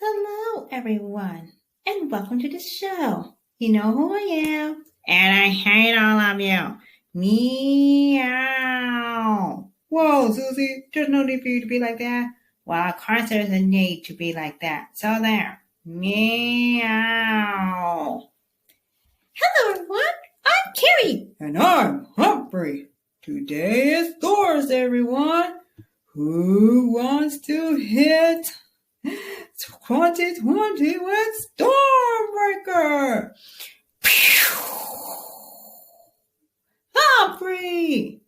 Hello, everyone, and welcome to the show. You know who I am, and I hate all of you. Meow. Whoa, Susie, there's no need for you to be like that. Well, of course there's a need to be like that. So there. Meow. Hello, everyone. I'm Kerrie. And I'm Humphrey. Today is Thursday, everyone. Who wants to hit 2020 with Stormbreaker? Humphrey.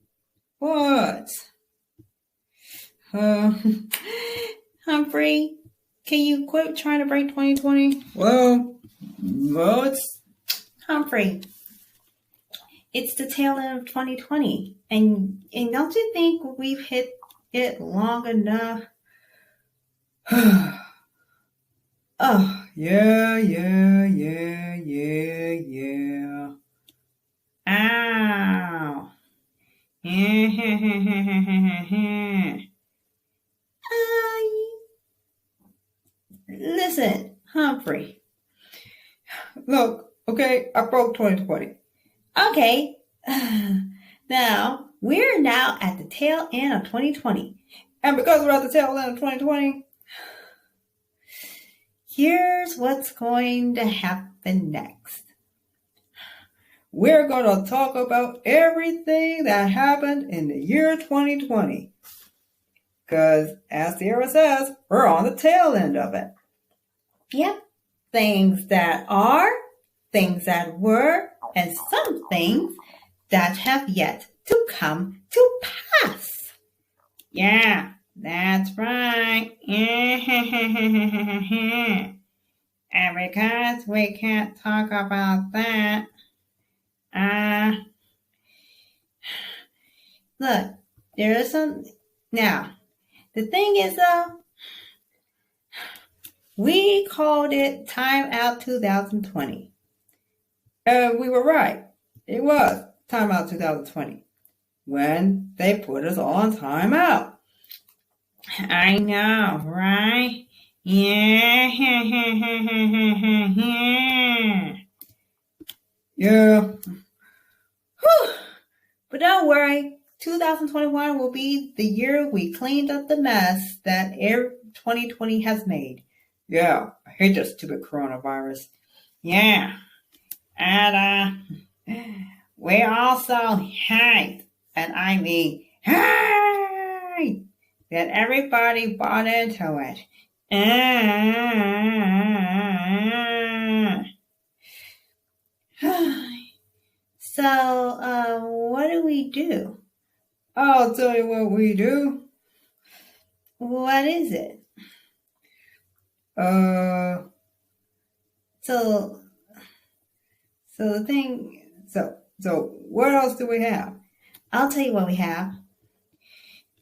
What? Humphrey, can you quit trying to break 2020? Well, it's... Humphrey, it's the tail end of 2020, and don't you think we've hit it long enough? Oh, yeah. Ow. Listen, Humphrey. Look, okay, I broke 2020. Okay. Now, we're now at the tail end of 2020. And because we're at the tail end of 2020, here's what's going to happen next. We're going to talk about everything that happened in the year 2020. Because, as Tierra says, we're on the tail end of it. Yep. Things that are, things that were, and some things that have yet to come to pass. Yeah, that's right. And because we can't talk about that, look, there is some. Now, the thing is though, we called it Time Out 2020. And we were right. It was Time Out 2020 when they put us on Time Out. I know, right? Yeah. Yeah. Whew. But don't worry, 2021 will be the year we cleaned up the mess that 2020 has made. Yeah, I hate this stupid coronavirus. Yeah. And we also hate, and I mean hate, that everybody bought into it. So, what do we do? I'll tell you what we do. What is it? So what else do we have? I'll tell you what we have.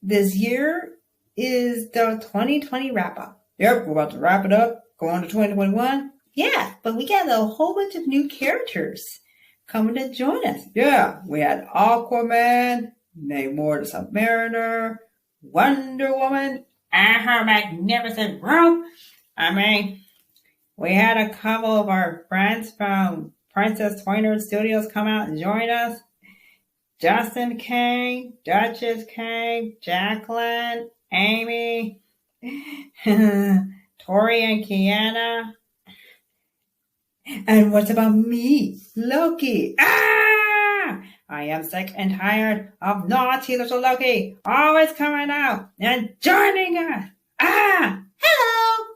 This year is the 2020 wrap-up. Yep, we're about to wrap it up, go on to 2021. Yeah, but we got a whole bunch of new characters coming to join us. Yeah, we had Aquaman, Namor the Submariner, Wonder Woman, and her magnificent robe. I mean, we had a couple of our friends from Princess Toy Studios come out and join us. Justin K, Duchess K, Jacqueline, Amy, Tori and Kiana. And what about me, Loki? I am sick and tired of naughty little Loki always coming out and joining us. Hello.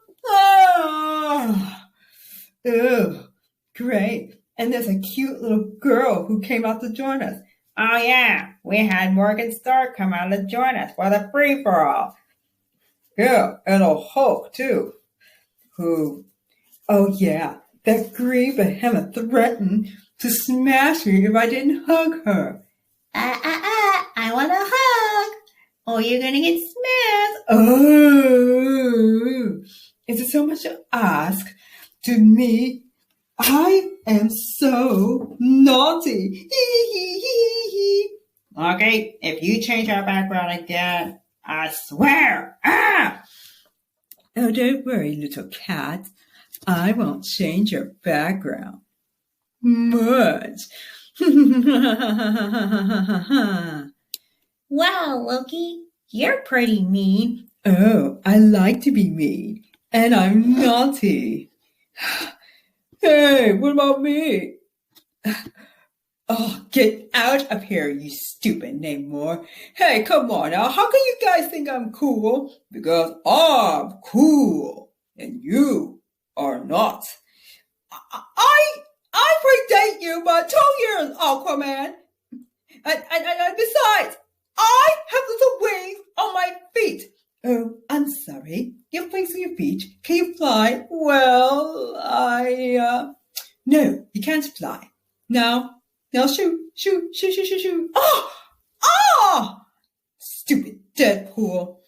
Oh, great. And there's a cute little girl who came out to join us. Oh, yeah. We had Morgan Stark come out to join us for the free-for-all. Yeah, and a Hulk, too. Oh, yeah. That green behemoth threatened to smash me if I didn't hug her. I want a hug. Or you're going to get smashed. Oh, is it so much to ask? To me, I am so naughty. Okay, if you change our background again, I swear. Ah! Oh, don't worry, little cat. I won't change your background. Much. Wow, Loki, you're pretty mean. Oh, I like to be mean. And I'm naughty. Hey, what about me? Oh, get out of here, you stupid Namor. Hey, come on now. How can you guys think I'm cool? Because I'm cool. And you are not. I predate you by 2 years, Aquaman. And besides, I have little wings on my feet. Oh, I'm sorry. Your wings on your feet. Can you fly? Well, no, you can't fly. Now, shoot. Oh! Stupid Deadpool.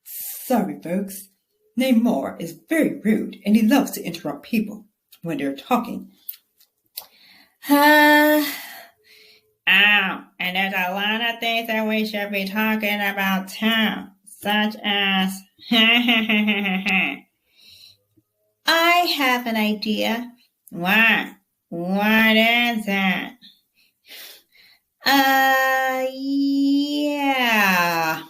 Sorry, folks. Namor is very rude, and he loves to interrupt people when they're talking. Oh, and there's a lot of things that we should be talking about too, such as I have an idea. What? What is it? Yeah.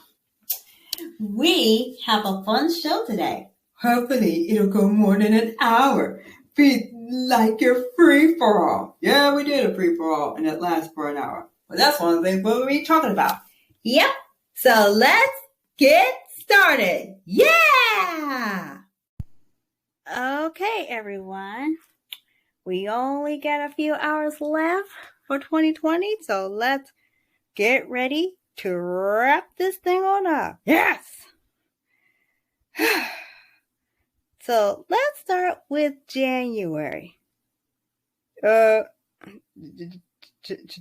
We have a fun show today. Hopefully, it'll go more than an hour. Be like your free-for-all. Yeah, we did a free-for-all, and it lasts for an hour. But that's one of the things we'll be talking about. Yep. So let's get started. Yeah! Okay, everyone. We only got a few hours left for 2020, so let's get ready to wrap this thing on up. Yes! So let's start with January.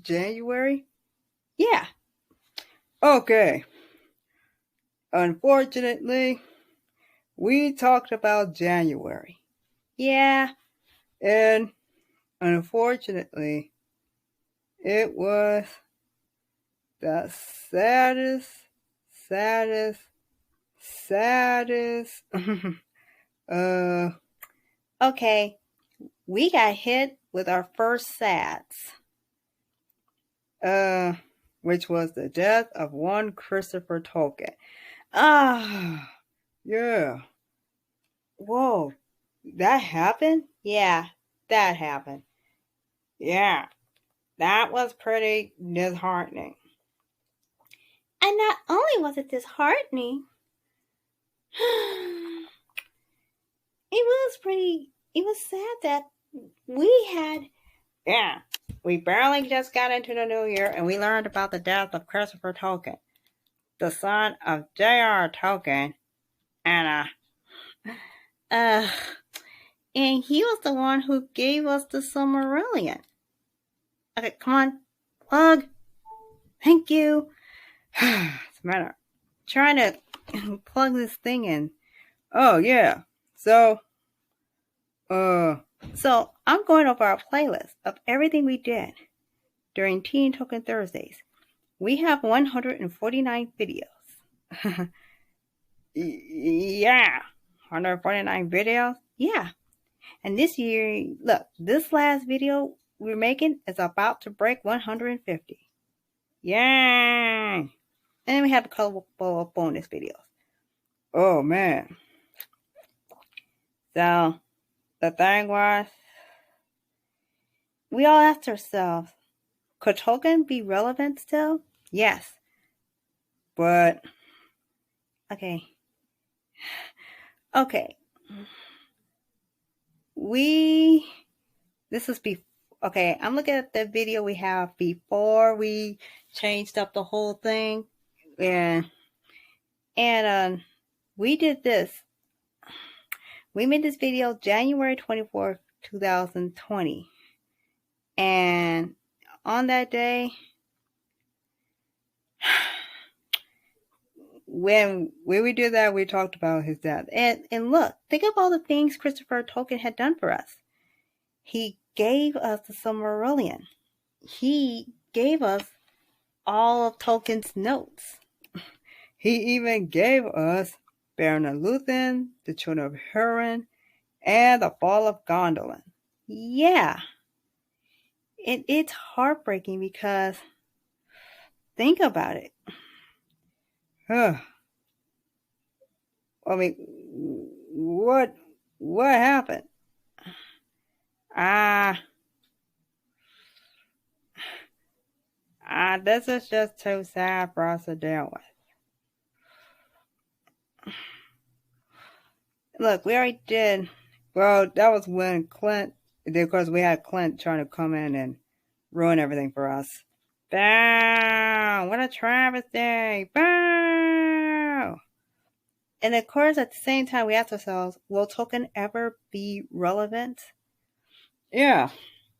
January? Yeah. Okay. Unfortunately, we talked about January. Yeah. And unfortunately, it was the saddest. Okay. We got hit with our first sads. Which was the death of one Christopher Tolkien. Yeah. Whoa. That happened? Yeah, that happened. Yeah. That was pretty disheartening. And not only was it disheartening, it was sad that we barely just got into the new year and we learned about the death of Christopher Tolkien, the son of j.r.r. Tolkien, and he was the one who gave us the Silmarillion. Okay, come on, plug. Thank you. It's a matter. Trying to plug this thing in. Oh, yeah. So I'm going over our playlist of everything we did during Teen Token Thursdays. We have 149 videos. Yeah. 149 videos? Yeah. And this year, look, this last video we're making is about to break 150. Yay! And then we have a couple of bonus videos. Oh, man. So, the thing was, we all asked ourselves, could Tolkien be relevant still? Yes. But, okay. I'm looking at the video we have before we changed up the whole thing. And we did this. We made this video January 24th, 2020. And on that day, when we did that, we talked about his death. And look, think of all the things Christopher Tolkien had done for us. He gave us the Silmarillion. He gave us all of Tolkien's notes. He even gave us Baron Lúthien, The Children of Hurin, and The Fall of Gondolin. Yeah. It's heartbreaking because think about it. I mean, what happened? This is just too sad for us to deal with. Look, we already did. Well, that was when Clint, because we had Clint trying to come in and ruin everything for us. Bow! What a travesty! Bow! And of course, at the same time, we asked ourselves, will Tolkien ever be relevant? Yeah.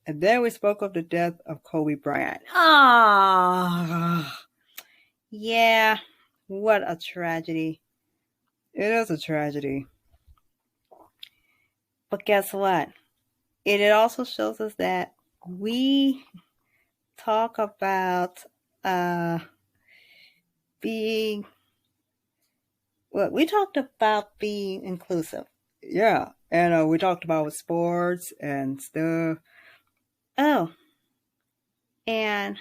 And then we spoke of the death of Kobe Bryant. Yeah, what a tragedy. It is a tragedy. But guess what? It also shows us that we talk about being inclusive. Yeah, and we talked about sports and stuff. Oh, and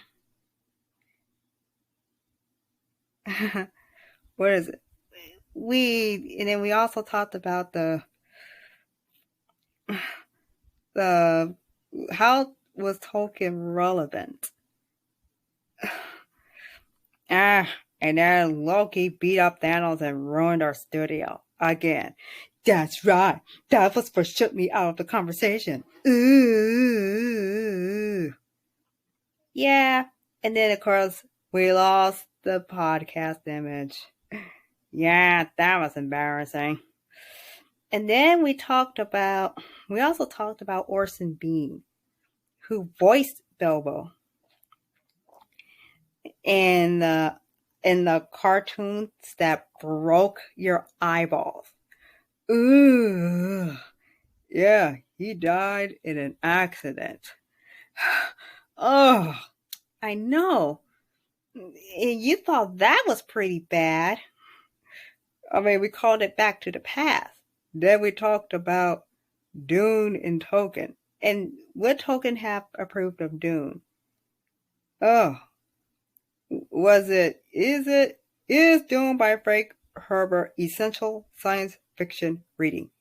what is it? And then we also talked about the how was Tolkien relevant? And then Loki beat up Thanos and ruined our studio again. That's right. That was what shut me out of the conversation. Ooh. Yeah. And then, of course, we lost the podcast image. Yeah, that was embarrassing. And then we also talked about Orson Bean, who voiced Bilbo in the cartoons that broke your eyeballs. Ooh. Yeah, he died in an accident. Oh, I know. You thought that was pretty bad. I mean, we called it Back to the Past. Then we talked about Dune and Tolkien. And would Tolkien have approved of Dune? Oh. Is Dune by Frank Herbert essential science fiction reading?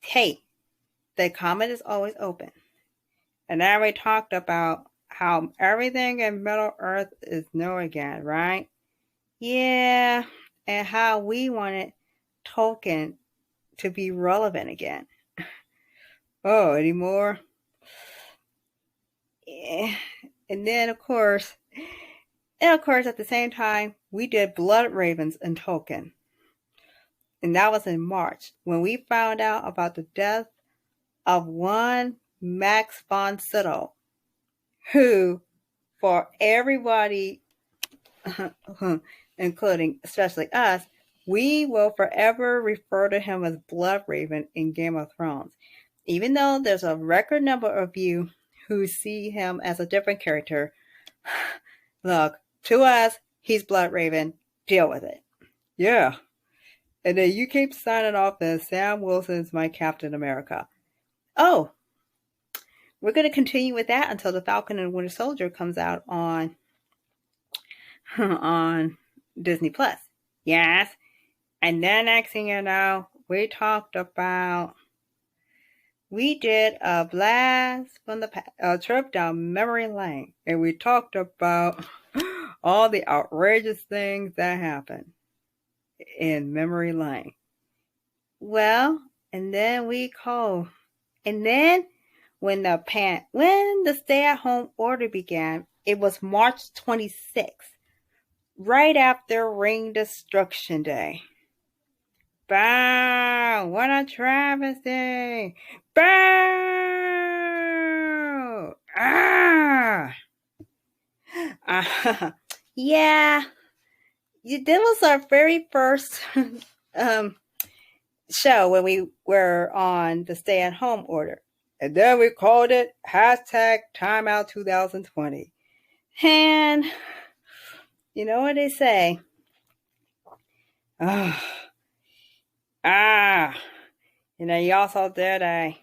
Hey, the comment is always open. And then we talked about how everything in Middle Earth is new again, right? Yeah, and how we wanted Tolkien to be relevant again. Oh, any more? Yeah. And then, of course, at the same time, we did Blood Ravens and Tolkien. And that was in March, when we found out about the death of one Max von Sydow, who, for everybody, including especially us, we will forever refer to him as Blood Raven in Game of Thrones. Even though there's a record number of you who see him as a different character, look, to us, he's Blood Raven. Deal with it. Yeah. And then you keep signing off that Sam Wilson's my Captain America. Oh, we're going to continue with that until The Falcon and Winter Soldier comes out on Disney Plus. Yes. And then next thing you know, we did a blast from the past, a trip down memory lane. And we talked about all the outrageous things that happened in memory lane. Well, and then when the stay-at-home order began, it was March 26th, right after Ring Destruction Day. Bow! What a travesty! Bow! Ah! Yeah, that was our very first show when we were on the stay-at-home order. And then we called it #Timeout 2020. And you know what they say? You also did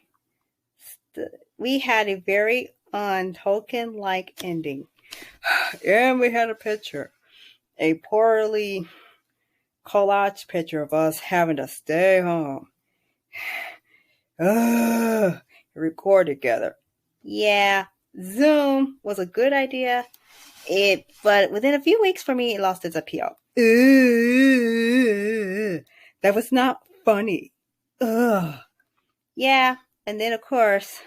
we had a very untoken-like ending. And we had a picture, a poorly collage picture of us having to stay home. Record together. Yeah, Zoom was a good idea. But within a few weeks for me, it lost its appeal. That was not funny. Yeah, and then of course,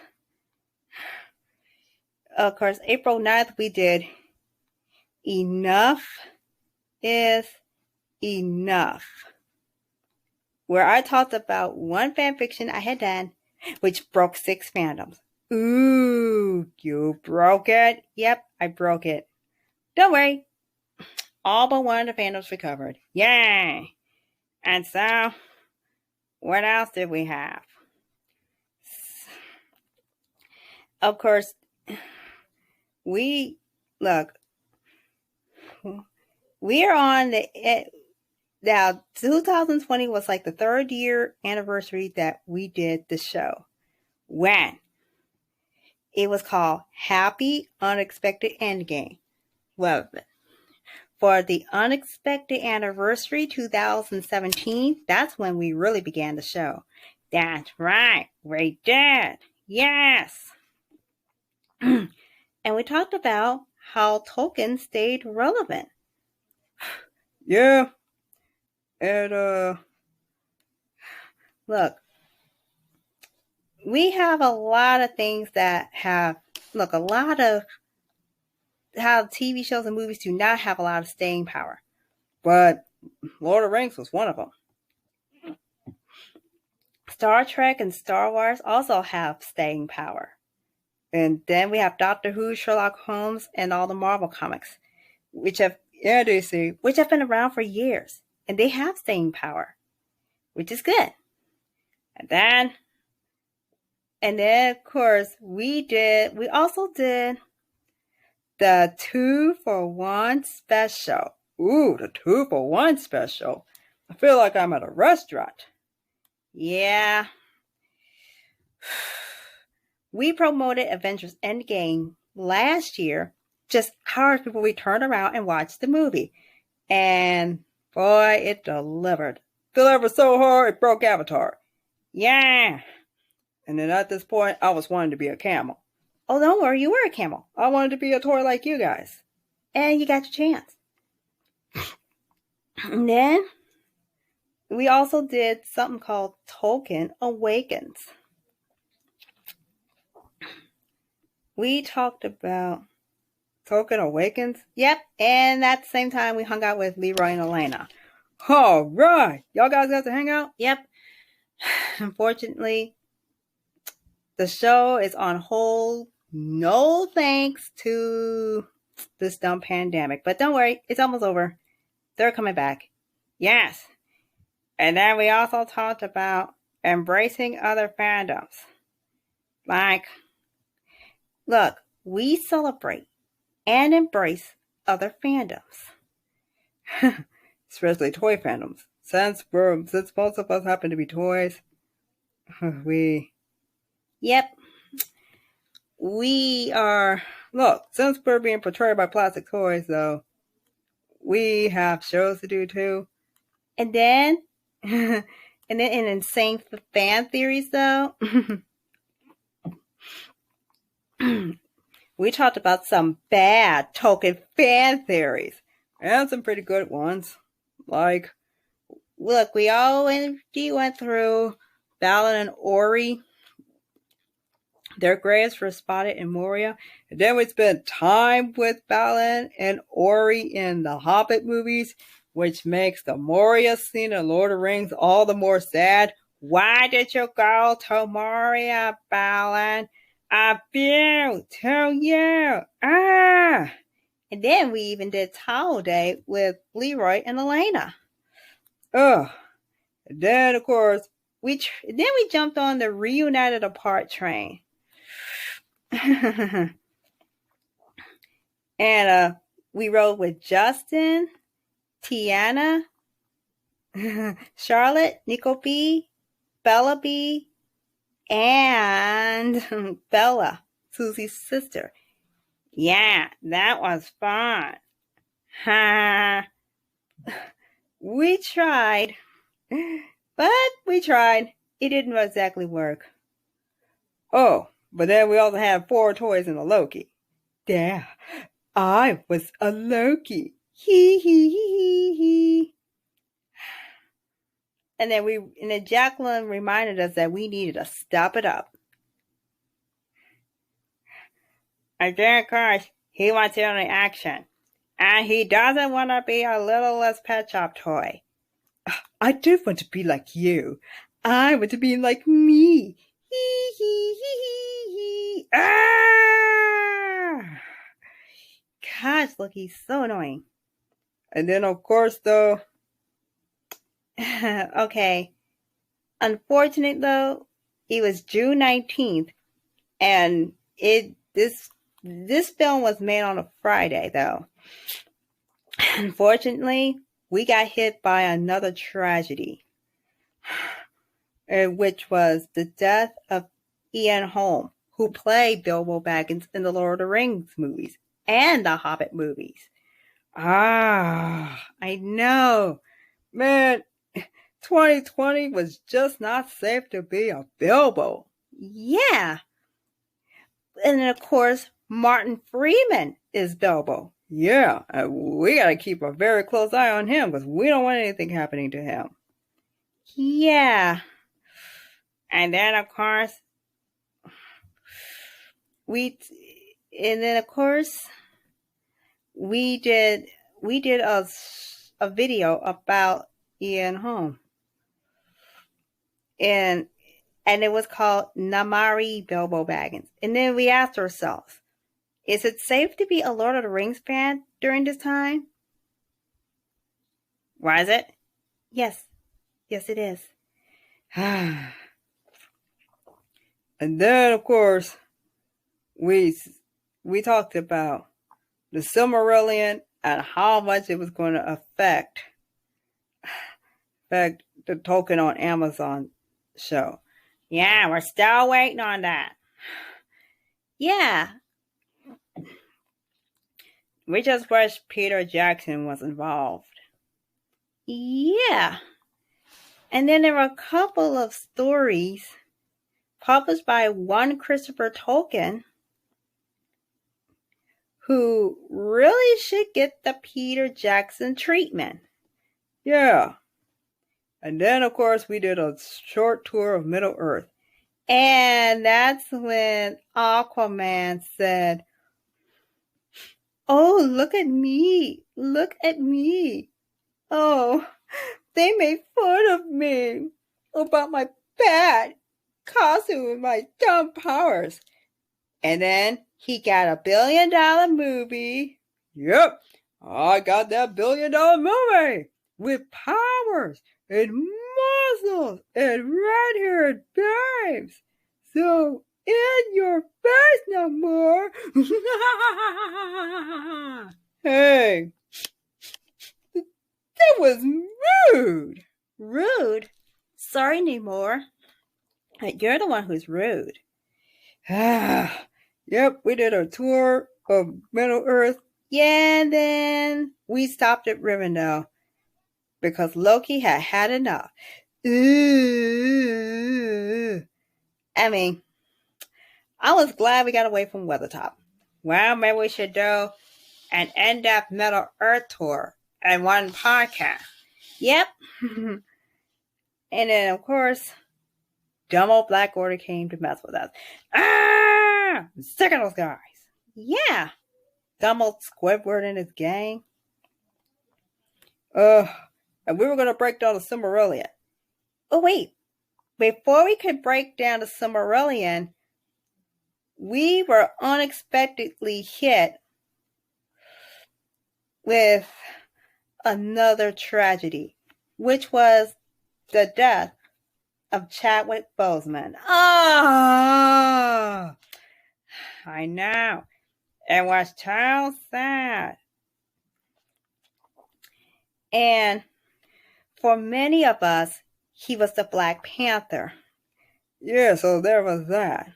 April 9th, we did Enough is Enough, where I talked about one fanfiction I had done, which broke 6 fandoms. Ooh, you broke it? Yep, I broke it. Don't worry. All but one of the fandoms recovered. Yay! And so, what else did we have? Of course, we are on now 2020 was like the 3rd year anniversary that we did the show. When it was called Happy Unexpected Endgame. Well, for the unexpected anniversary 2017, that's when we really began the show. That's right, we did. Yes. And we talked about how Tolkien stayed relevant. Yeah. And, look, we have a lot of things that have, a lot of how TV shows and movies do not have a lot of staying power. But Lord of the Rings was one of them. Star Trek and Star Wars also have staying power. And then we have Doctor Who, Sherlock Holmes, and all the Marvel comics, which have been around for years. And they have staying power, which is good. And then of course, we also did the 2-for-1 special. Ooh, the 2-for-1 special. I feel like I'm at a restaurant. Yeah. We promoted Avengers Endgame last year, just hours before we turned around and watched the movie. And boy, it delivered. Delivered so hard, it broke Avatar. Yeah. And then at this point, I was wanting to be a camel. Oh, don't worry, you were a camel. I wanted to be a toy like you guys. And you got your chance. And then we also did something called Tolkien Awakens. We talked about Tolkien Awakens. Yep, and at the same time, we hung out with Leroy and Elena. All right. Y'all guys got to hang out? Yep. Unfortunately, the show is on hold. No thanks to this dumb pandemic. But don't worry, it's almost over. They're coming back. Yes. And then we also talked about embracing other fandoms. Like, look, we celebrate and embrace other fandoms. Especially toy fandoms. Since most of us happen to be toys, Yep. We are... Look, since we're being portrayed by plastic toys, though, we have shows to do, too. And then in insane fan theories, though, we talked about some bad Tolkien fan theories. And some pretty good ones. Like, look, we already went through Balin and Ori. Their graves were spotted in Moria. And then we spent time with Balin and Ori in the Hobbit movies, which makes the Moria scene in Lord of the Rings all the more sad. Why did you go to Moria, Balin? I feel to you. And then we even did Towel Day with Leroy and Elena. And then, of course, we jumped on the Reunited Apart train. And we rode with Justin, Tiana, Charlotte, Nico B, Bella B, and Bella, Susie's sister. Yeah, that was fun. Ha. We tried, but we tried. It didn't exactly work. Oh, but then we also had 4 toys in a Loki. Yeah, I was a Loki. Hee hee hee hee. And then Jacqueline reminded us that we needed to step it up. And then, of course, he wants the only action. And he doesn't want to be a littlest pet shop toy. I do want to be like you. I want to be like me. Hee hee hee hee hee. Ah! Gosh, look, he's so annoying. And then, of course, though, okay. Unfortunate though, it was June 19th, and this film was made on a Friday though. Unfortunately, we got hit by another tragedy, which was the death of Ian Holm, who played Bilbo Baggins in the Lord of the Rings movies and the Hobbit movies. Ah, I know. Man, 2020 was just not safe to be a Bilbo. Yeah. And then, of course, Martin Freeman is Bilbo. Yeah, we gotta keep a very close eye on him because we don't want anything happening to him. Yeah. And then, of course, we did a video about Ian Holm. And it was called Namari Bilbo Baggins. And then we asked ourselves, is it safe to be a Lord of the Rings fan during this time? Why is it? Yes. Yes, it is. And then, of course, we talked about the Silmarillion and how much it was going to affect the Tolkien on Amazon show. Yeah, we're still waiting on that. Yeah. We just wish Peter Jackson was involved. Yeah. And then there were a couple of stories published by one Christopher Tolkien who really should get the Peter Jackson treatment. Yeah. And then, of course, we did a short tour of Middle-earth. And that's when Aquaman said, "Oh, look at me. Look at me. Oh, they made fun of me about my bad costume and my dumb powers." And then he got a $1 billion movie. Yep, I got that $1 billion movie with powers and muscles and red-haired babes. So, in your face no more. Hey, that was rude. Rude? Sorry, Namor. You're the one who's rude. Yep, we did a tour of Middle-earth. Yeah, and then we stopped at Rivendell because Loki had had enough. Ooh. I mean, I was glad we got away from Weathertop. Well, maybe we should do an in-depth Middle-earth tour and one podcast. Yep. And then, of course, dumb old Black Order came to mess with us. Ah! I'm sick of those guys. Yeah. Dumb old Squidward and his gang. And we were going to break down the Silmarillion. Oh, wait. Before we could break down the Silmarillion, we were unexpectedly hit with another tragedy, which was the death of Chadwick Boseman. Ah, I know. It was so sad. And for many of us, he was the Black Panther. Yeah, so there was that.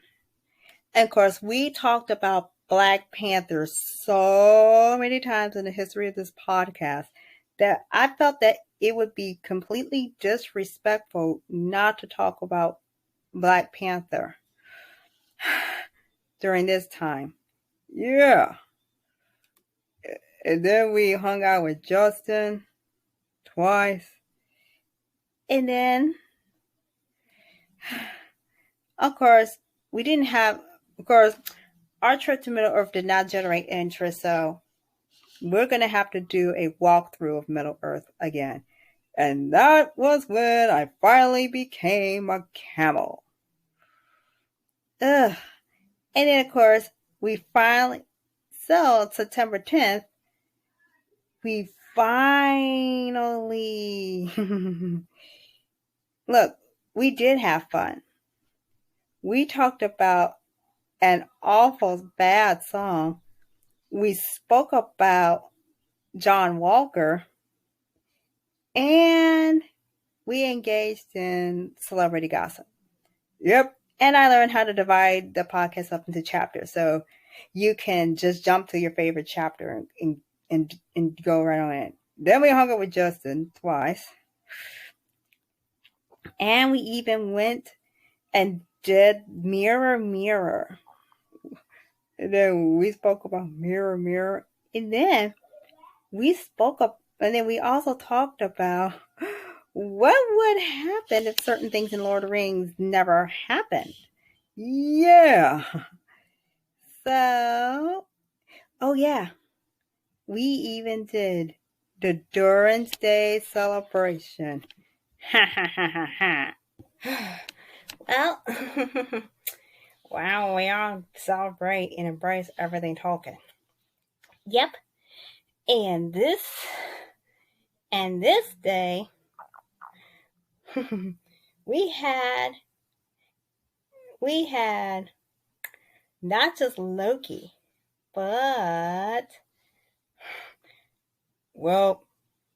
And of course, we talked about Black Panther so many times in the history of this podcast that I felt that it would be completely disrespectful not to talk about Black Panther during this time. Yeah. And then we hung out with Justin twice. And then, of course, our trip to Middle Earth did not generate interest, so we're going to have to do a walkthrough of Middle Earth again. And that was when I finally became a camel. Ugh. And then, of course, September 10th, we finally, look, we did have fun. We talked about an awful bad song. We spoke about John Walker, and we engaged in celebrity gossip. Yep. And I learned how to divide the podcast up into chapters. So you can just jump to your favorite chapter and go right on in. Then we hung out with Justin twice. And we even went and did Mirror, Mirror. And then we spoke about Mirror, Mirror. And then we also talked about what would happen if certain things in Lord of the Rings never happened. Yeah. So, oh yeah, we even did the Durance Day celebration. Ha ha ha ha ha. Well, wow, we all celebrate and embrace everything Tolkien. Yep. And this day, we had not just Loki, but, well,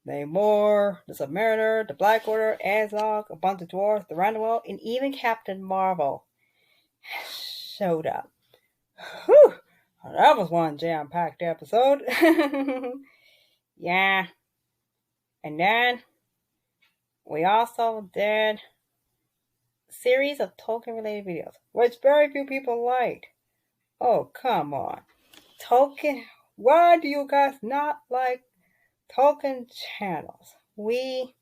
Namor, the Submariner, the Black Order, Azog, a bunch of dwarves, the Roundel, and even Captain Marvel showed up. Whew, that was one jam-packed episode. Yeah. And then we also did a series of Tolkien-related videos, which very few people liked. Oh, come on. Tolkien. Why do you guys not like Tolkien channels? We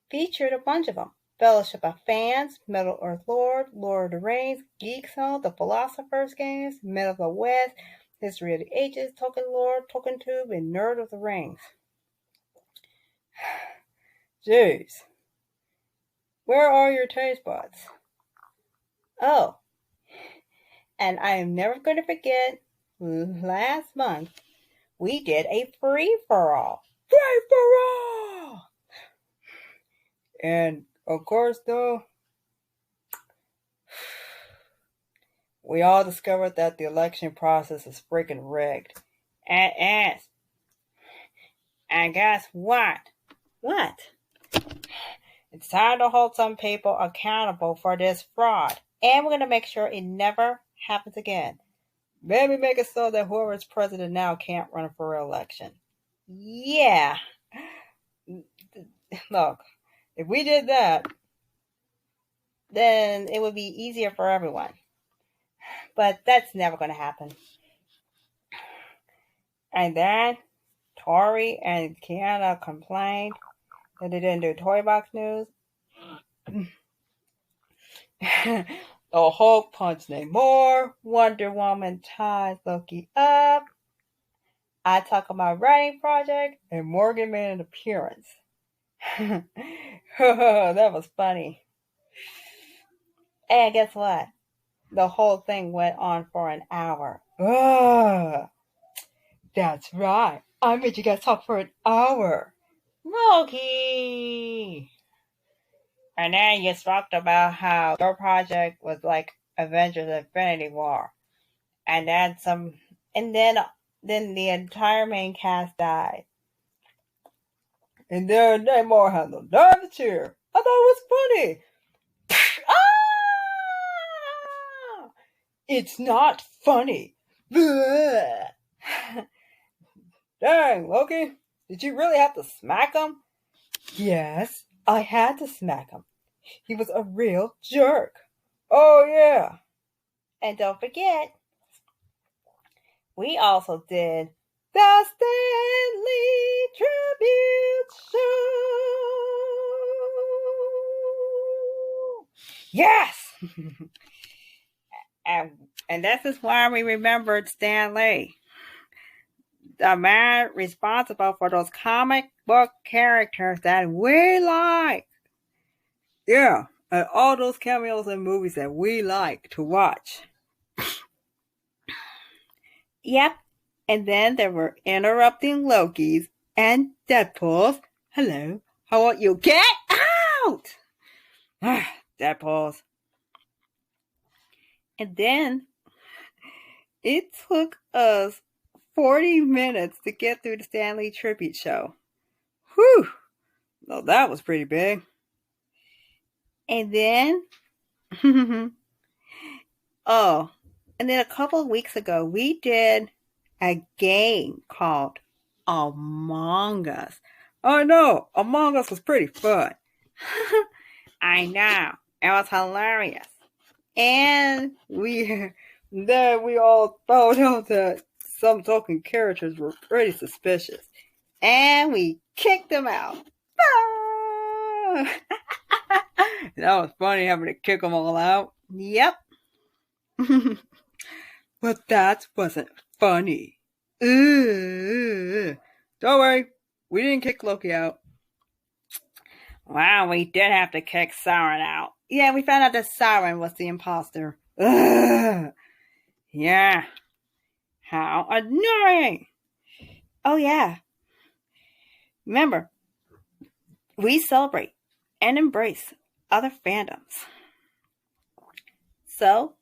featured a bunch of them. Fellowship of Fans, Middle Earth Lord, Lord of the Rings, Geek Zone, The Philosopher's Games, Men of the West, History of the Ages, Tolkien Lore, Tolkien Tube, and Nerd of the Rings. Jeez. Where are your taste buds? Oh. And I am never going to forget, last month, we did a free-for-all. Free-for-all! And, of course, though, we all discovered that the election process is freaking rigged. It is. And guess what? What? It's time to hold some people accountable for this fraud. And we're going to make sure it never happens again. Maybe make it so that whoever's president now can't run for re-election. Yeah. Look, if we did that, then it would be easier for everyone. But that's never going to happen. And then Tori and Kiana complained that they didn't do Toy Box News. The Hulk punched Namor. Wonder Woman ties Loki up. I talk about writing project. And Morgan made an appearance. That was funny. And guess what? The whole thing went on for an hour. That's right. I made you guys talk for an hour. Loki! And then you talked about how your project was like Avengers Infinity War. And then then the entire main cast died. And then Neymar had the nerve to cheer. I thought it was funny. Ah! It's not funny. Dang, Loki. Did you really have to smack him? Yes, I had to smack him. He was a real jerk. Oh, yeah. And don't forget, we also did the Stanley Tribute Show. Yes! and this is why we remembered Stan Lee, the man responsible for those comic book characters that we like. Yeah, and all those cameos in movies that we like to watch. Yep, and then there were interrupting Lokis and Deadpools. Hello, how are you? Get out! Deadpools. And then it took us 40 minutes to get through the Stanley Tribute Show. Whew! Well, that was pretty big. And then, and then a couple of weeks ago, we did a game called Among Us. I know, Among Us was pretty fun. I know, it was hilarious. And then we all found out that some talking characters were pretty suspicious. And we kicked them out. That was funny having to kick them all out. Yep. But that wasn't funny. Don't worry, we didn't kick Loki out. Wow, we did have to kick Siren out. Yeah, we found out that Siren was the imposter. Yeah. How annoying. Oh, yeah. Remember, we celebrate and embrace other fandoms. So,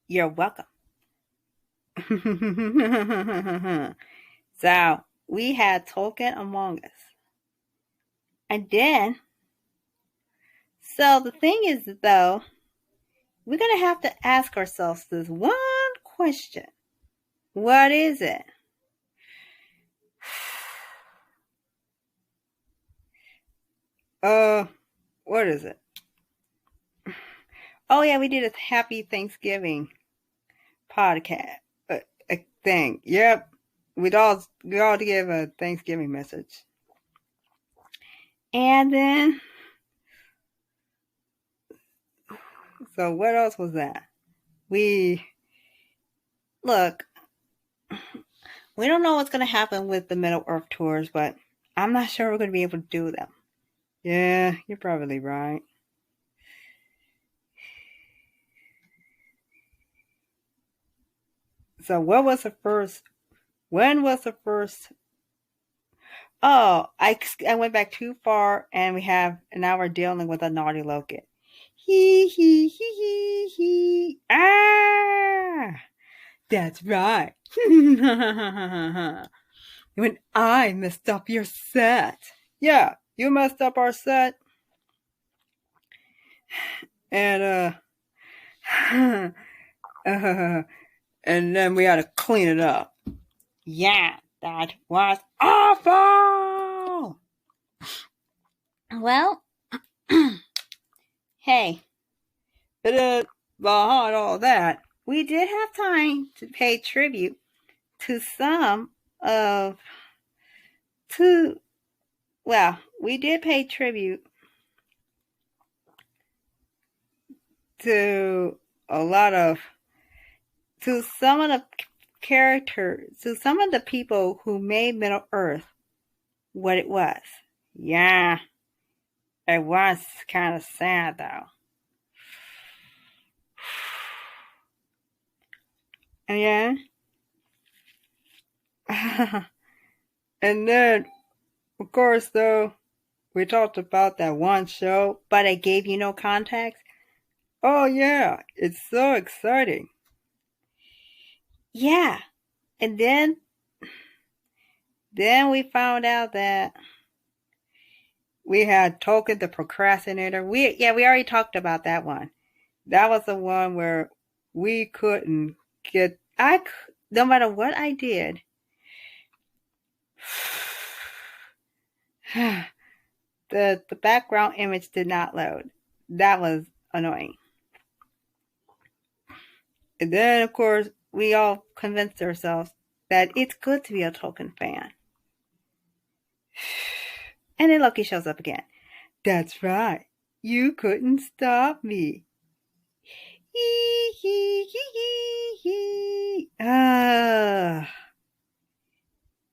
you're welcome. So, we had Tolkien Among Us. And then, so the thing is, though, we're going to have to ask ourselves this one question. What is it? What is it? Oh, yeah, we did a Happy Thanksgiving podcast thing. Yep. We all give a Thanksgiving message. And then, so what else was that? Look, we don't know what's going to happen with the Middle Earth tours, but I'm not sure we're going to be able to do them. Yeah, you're probably right. So when was the first? Oh, I went back too far, and now we're dealing with a naughty Loki. He. Ah! That's right. When I messed up your set. Yeah, you messed up our set. And and then we had to clean it up. Yeah, that was awful. Well, hey, But behind all that, we did have time to pay tribute to we did pay tribute to some of the characters, to some of the people who made Middle Earth what it was. Yeah, it was kind of sad though. Yeah. And then, of course, though, we talked about that one show, but I gave you no context. Oh, yeah. It's so exciting. Yeah. And then Then we found out that we had Token the procrastinator. We already talked about that one. That was the one where we couldn't get, no matter what I did, the background image did not load. That was annoying. And then, of course, we all convinced ourselves that it's good to be a Tolkien fan. And then Loki shows up again. That's right. You couldn't stop me.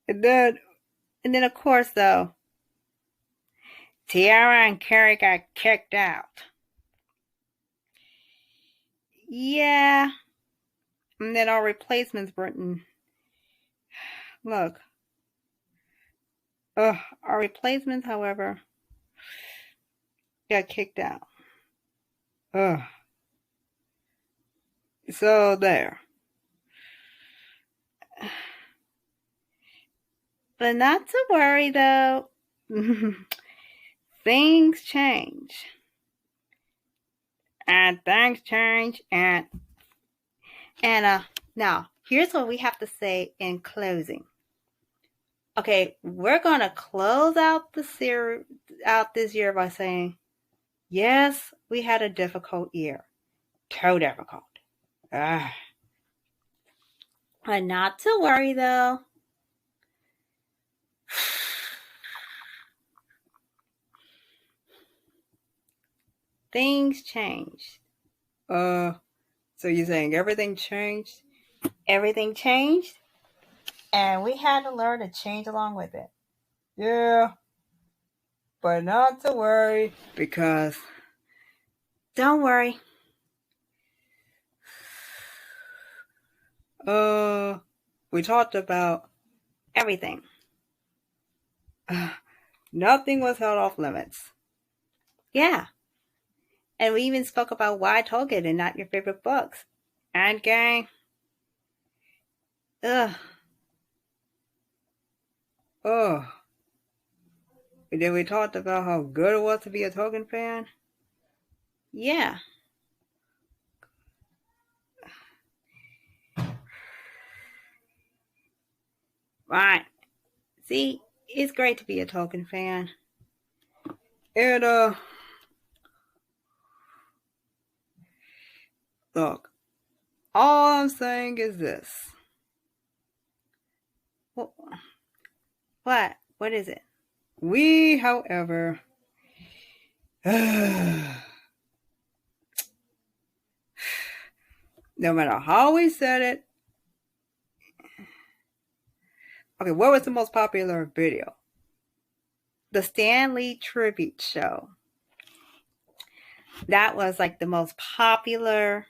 And then, of course, though, Tierra and Kerrie got kicked out. Yeah. And then our replacements weren't. Look. Our replacements, however, got kicked out. So there. But not to worry, though. Things change. And things change. And now, here's what we have to say in closing. Okay, we're going to close out this year by saying, yes, we had a difficult year. So difficult. But not to worry, though. Things changed. So you're saying everything changed? Everything changed, and we had to learn to change along with it. Yeah, but not to worry, because don't worry. We talked about everything. Nothing was held off limits. Yeah. And we even spoke about why Tolkien and not your favorite books. And gang. And then we talked about how good it was to be a Tolkien fan. Yeah. Right. See, it's great to be a Tolkien fan. And, look, all I'm saying is this. What? What is it? We, however, no matter how we said it. Okay, what was the most popular video? The Stan Lee tribute show. That was like the most popular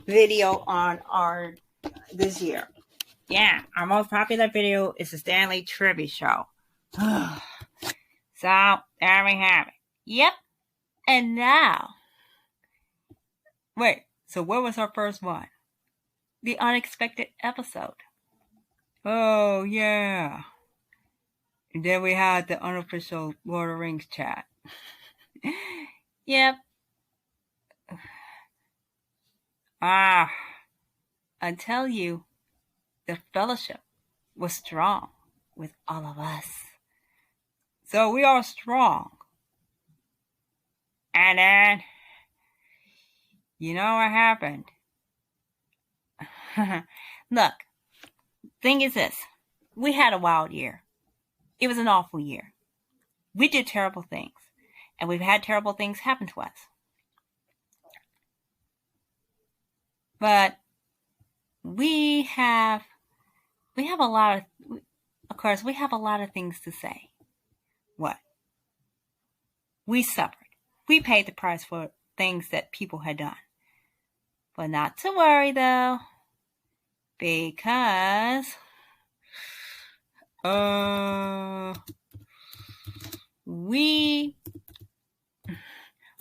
video on this year. Yeah, our most popular video is the Stan Lee tribute show. So, there we have it. Yep. And now. Wait, so what was our first one? The unexpected episode. Oh, yeah. And then we had the unofficial Lord of the Rings chat. Yep. I tell you, the fellowship was strong with all of us. So we are strong. And then, you know what happened? Look, thing is this. We had a wild year. It was an awful year. We did terrible things. And we've had terrible things happen to us. But we have a lot of course, we have a lot of things to say. What? We suffered. We paid the price for things that people had done. But not to worry, though. Because we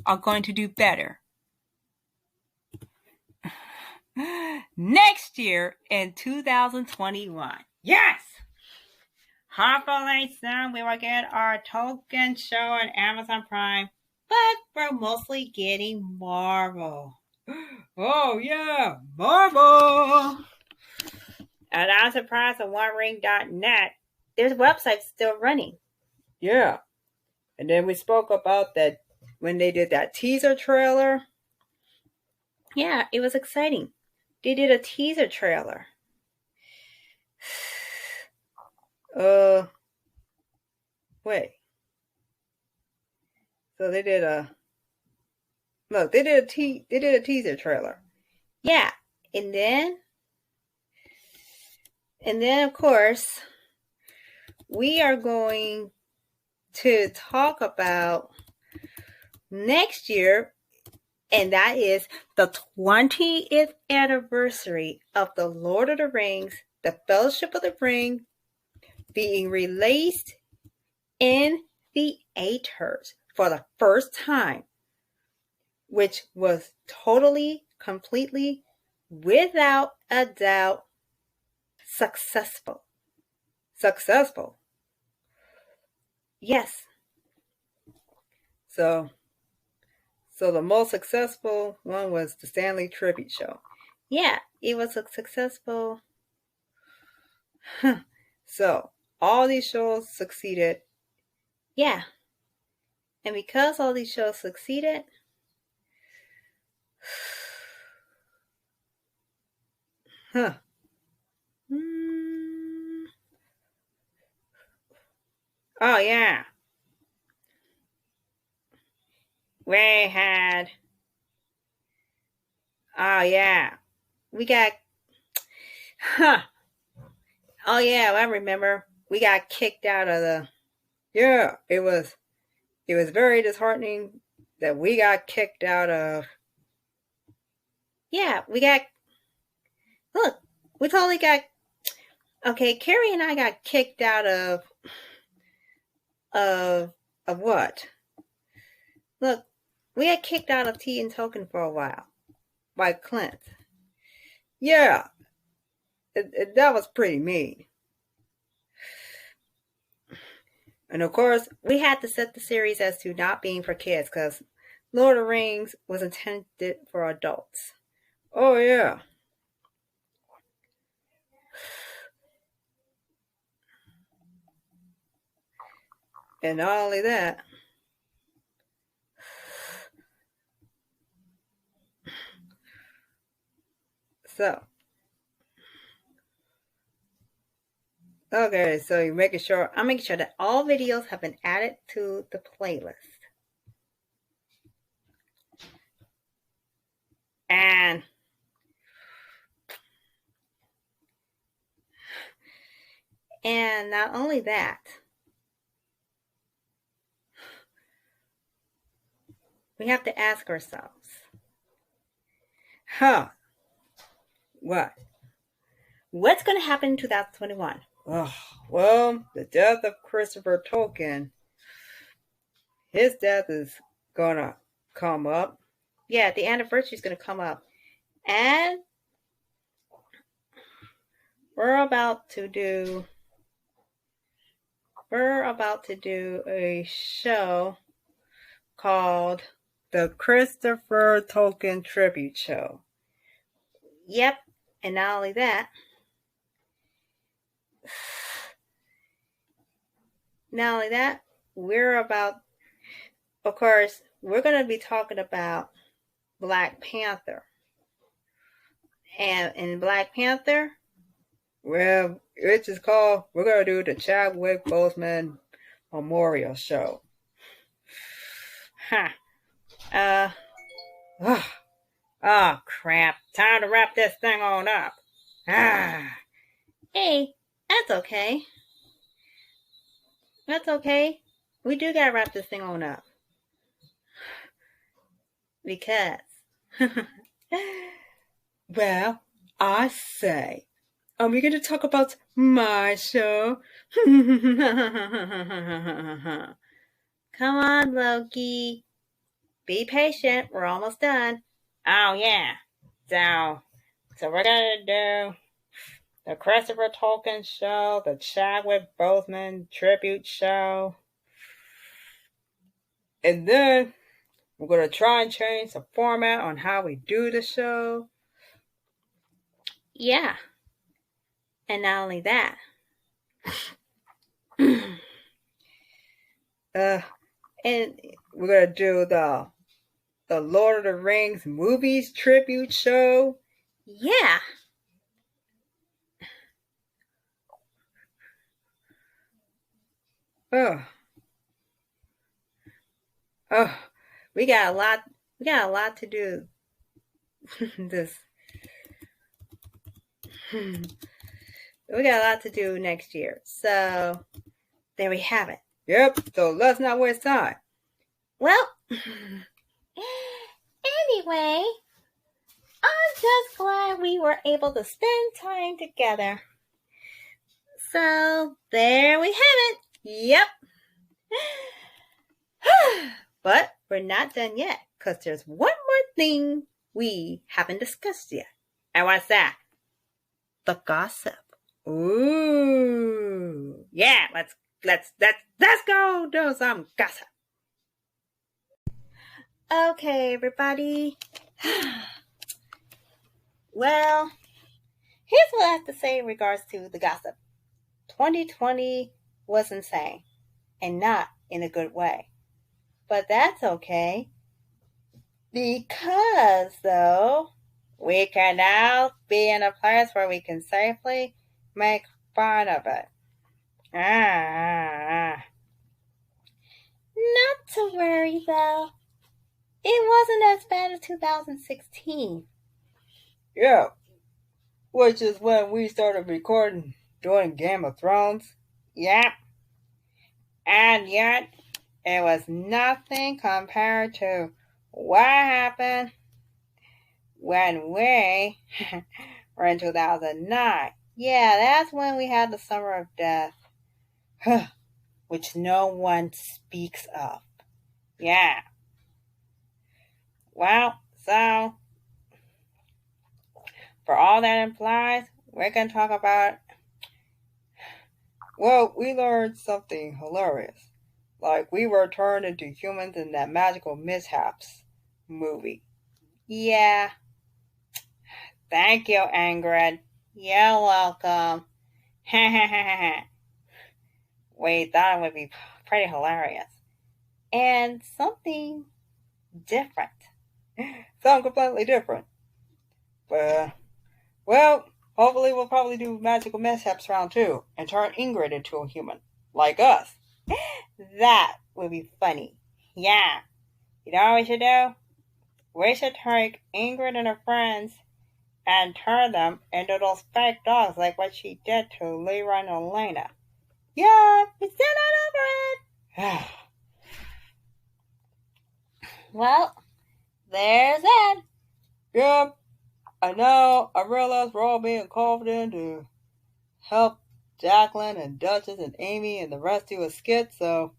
are going to do better next year in 2021. Yes! hopefully soon we will get our token show on Amazon Prime, but we're mostly getting Marvel. Oh yeah, Marvel! And I'm surprised at OneRing.net, their website's still running. Yeah. And then we spoke about that when they did that teaser trailer. Yeah, it was exciting. They did a teaser trailer. Wait. So they did they did a teaser trailer. Yeah, and then of course we are going to talk about next year, and that is the 20th anniversary of the Lord of the Rings, the Fellowship of the Ring, being released in theaters for the first time, which was totally, completely, without a doubt, successful. Successful. Yes. So the most successful one was the Stanley Tribute Show. Yeah, it was a successful. So all these shows succeeded. Yeah. And because all these shows succeeded, Oh yeah. we had. Oh yeah. We got. Oh yeah, I remember. We got kicked out of the. Yeah, it was very disheartening that we got kicked out of. Yeah, we got. Look, we totally got. Okay, Kerrie and I got kicked out of what? Look, we got kicked out of Tea and Token for a while by Clint. Yeah, that was pretty mean. And of course, we had to set the series as to not being for kids because Lord of the Rings was intended for adults. Oh yeah. And not only that, so you're making sure. I'm making sure that all videos have been added to the playlist. And not only that, we have to ask ourselves, what? What's going to happen in 2021? Oh, well, the death of Christopher Tolkien. His death is gonna come up. Yeah, the anniversary is going to come up. And we're about to do a show called The Christopher Tolkien Tribute Show. Yep. And not only that, we're going to be talking about Black Panther. And in Black Panther, well, it's just called, we're going to do the Chadwick Boseman Memorial Show. Crap. Time to wrap this thing on up. Hey, that's okay. That's okay. We do gotta wrap this thing on up. Because, well, I say, are we going to talk about my show? come on, Loki. Be patient. We're almost done. Oh, yeah. So we're going to do the Christopher Tolkien show, the Chadwick Boseman tribute show. And then we're going to try and change the format on how we do the show. Yeah. And not only that. And we're going to do the Lord of the Rings movies tribute show. Yeah. We got a lot to do. We got a lot to do next year. So there we have it. Yep, so let's not waste time. Well, anyway, I'm just glad we were able to spend time together. So there we have it. Yep. But we're not done yet, because there's one more thing we haven't discussed yet. And what's that? The gossip. Ooh. Yeah, let's go do some gossip. Okay, everybody. Well, here's what I have to say in regards to the gossip. 2020 was insane, and not in a good way. But that's okay, because, though, we can now be in a place where we can safely make fun of it. Not to worry, though. It wasn't as bad as 2016. Yeah, which is when we started recording doing Game of Thrones. Yep. And yet, it was nothing compared to what happened when we were in 2009. Yeah, that's when we had the Summer of Death, which no one speaks of. Yeah. Well, so, for all that implies, we're going to talk about, well, we learned something hilarious. Like we were turned into humans in that Magical Mishaps movie. Yeah. Thank you, Ingrid. You're welcome. We thought it would be pretty hilarious. And something different. Something completely different. But, well, hopefully we'll probably do Magical Mishaps round 2 and turn Ingrid into a human. Like us. That would be funny. Yeah. You know what we should do? We should take Ingrid and her friends and turn them into those fake dogs like what she did to Leroy and Elena. Yeah, we still not over it. Well, there's that. Yep. I know. I realize we're all being confident to help Jacqueline and Duchess and Amy and the rest do a skit, so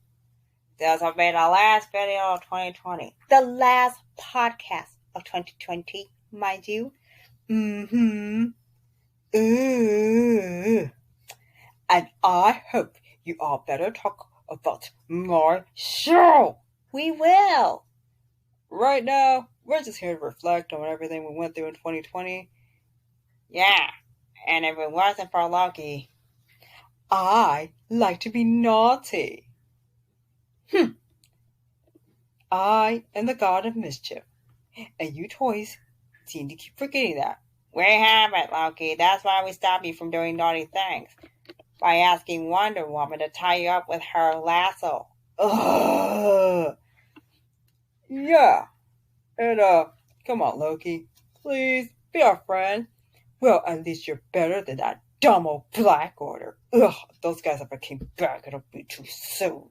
this will be the last video of 2020. The last podcast of 2020, mind you. Ooh. And I hope you all better talk about my show. We will. Right now, we're just here to reflect on everything we went through in 2020. Yeah. And if it wasn't for Loki, I like to be naughty. I am the god of mischief, and you toys seem to keep forgetting that. We haven't, Loki. That's why we stopped you from doing naughty things. By asking Wonder Woman to tie you up with her lasso. Ugh. Yeah. And, come on, Loki. Please, be our friend. Well, at least you're better than that dumb old Black Order. Ugh, those guys ever came back, it'll be too soon.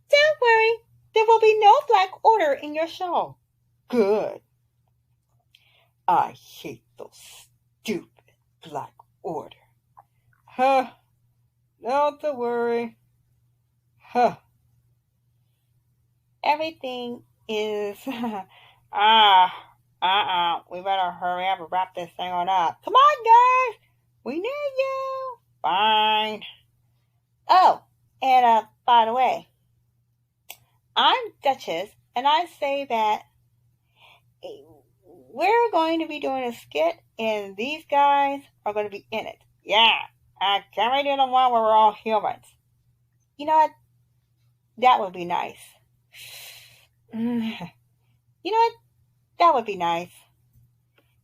Don't worry, there will be no Black Order in your show. Good. I hate those stupid Black Order. Not to worry. Everything is... we better hurry up and wrap this thing on up. Come on, guys! We need you. Fine. Oh, and by the way, I'm Duchess, and I say that we're going to be doing a skit, and these guys are going to be in it. Yeah, I can't wait to do the one where we're all humans. You know what? That would be nice. You know what? That would be nice.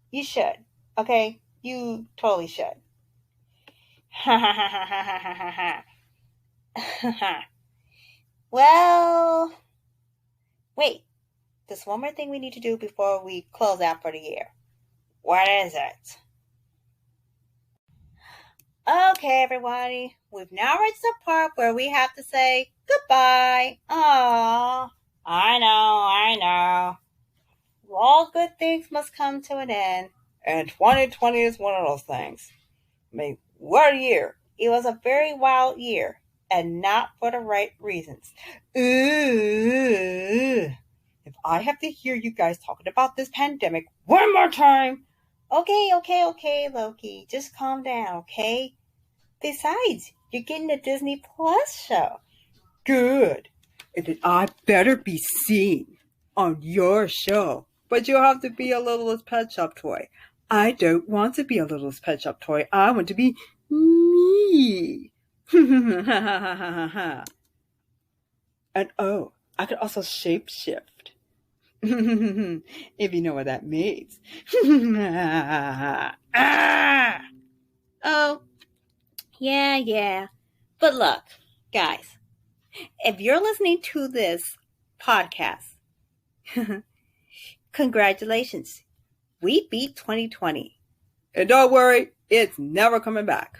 You should. Okay? You totally should. Ha ha ha ha ha ha ha ha. Well, wait. There's one more thing we need to do before we close out for the year. What is it? Okay, everybody. We've now reached the part where we have to say goodbye. Aww. I know. All good things must come to an end. And 2020 is one of those things. I mean, what a year. It was a very wild year, and not for the right reasons. Ooh. If I have to hear you guys talking about this pandemic one more time. Okay, Loki. Just calm down, okay? Besides, you're getting a Disney Plus show. Good. And then I better be seen on your show. But you'll have to be a Littlest Pet Shop toy. I don't want to be a Littlest Pet Shop toy. I want to be me. And oh, I could also shapeshift. If you know what that means. Oh, yeah. But look, guys, if you're listening to this podcast, congratulations. We beat 2020. And don't worry, it's never coming back.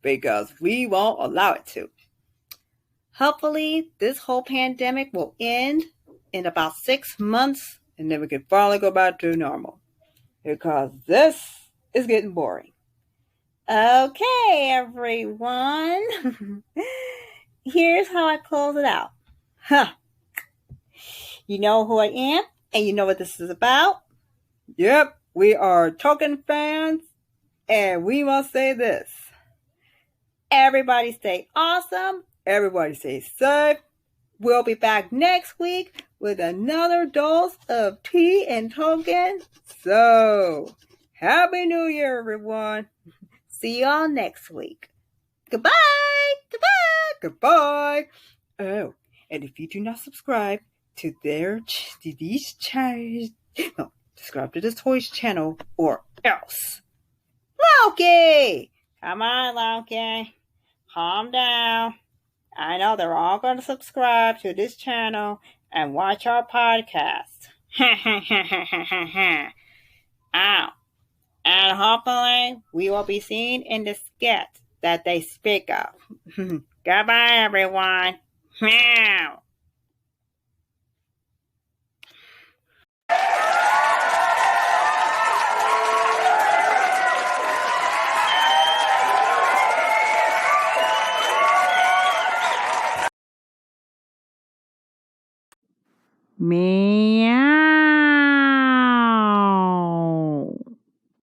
Because we won't allow it to. Hopefully, this whole pandemic will end in about 6 months. And then we can finally go back to normal. Because this is getting boring. Okay, everyone. Here's how I close it out. You know who I am, and you know what this is about. Yep, we are Tolkien fans, and we must say this. Everybody stay awesome. Everybody stay safe. We'll be back next week with another dose of tea and Tolkien. So, Happy New Year, everyone. See y'all next week. Goodbye. Oh, and if you do not subscribe to subscribe to this toys channel or else. Loki! Come on, Loki. Calm down. I know they're all going to subscribe to this channel and watch our podcast. Ow. And hopefully we will be seen in the skit that they speak of. Goodbye, everyone. Meow. Me.